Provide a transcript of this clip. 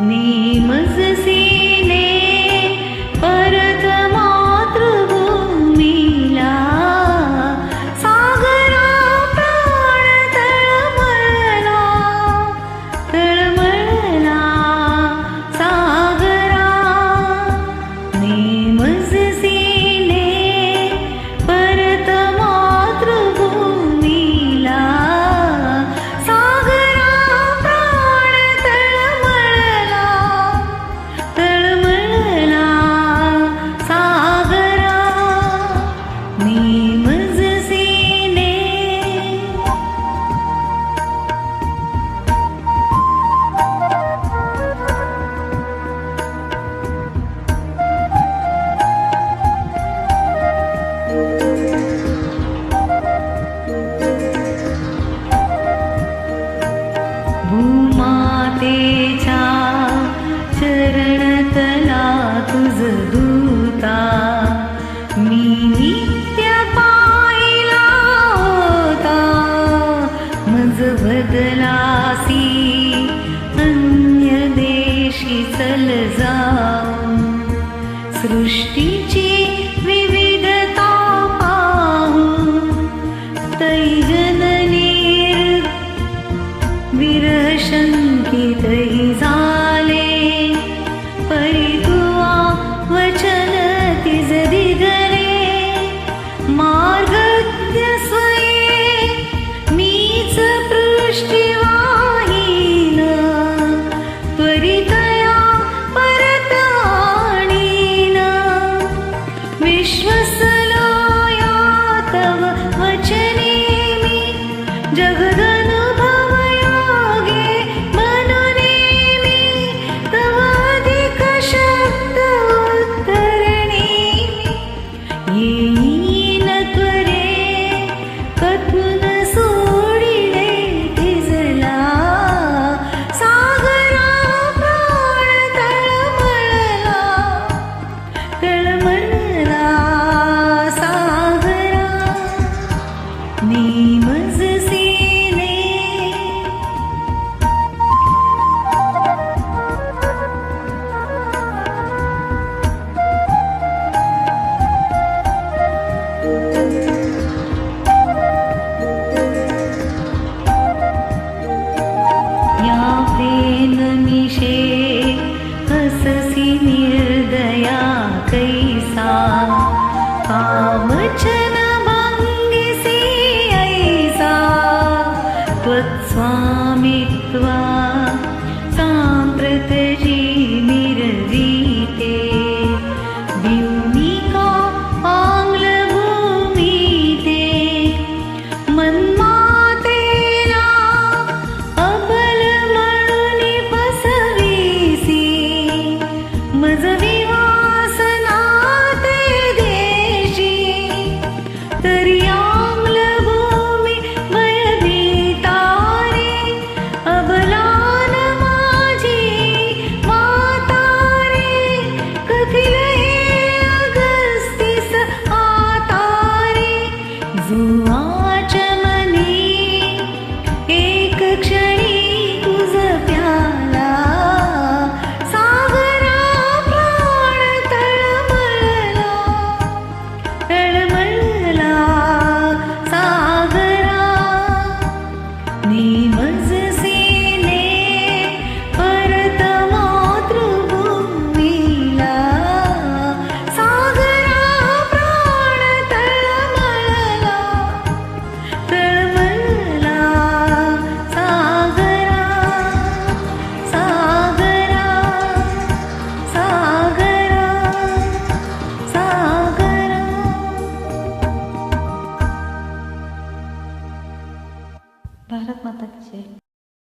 नेमजसीने परत मातृभूमीला सागरा प्राण तळमळला तळमळला सागरा नेमजसीने परत मातृभूमीला सागरा प्राण तळमळला तळमळला सागरा नेमजसीने भूमातेच्या चरणतला तुझ दूता मी नित्य पाहिला होता मज बदलासी अन्य देशी चल जाऊन सृष्टीची विविधता पाहून तैजननी विरशंकितहि झाले परितुआ वचन तिज दिगले मार्गज्ञ स्वये मीच पृष्ठवाहीन त्वरितया परत आणीन विश्वसलो या तव वचने मी जगदनुभव योगे मनोने मी तव अधिक शब्द उत्तरणे येईन त्वरे कथून सोडिले थिजला सागरा प्राण तळमळला तळमळला सागरा नेमजसीने या प्रेमनिशे हससी निर्दया कैसा कामचन भंगिसी ऐसा त्वत्स्वामित्वा सांप्रत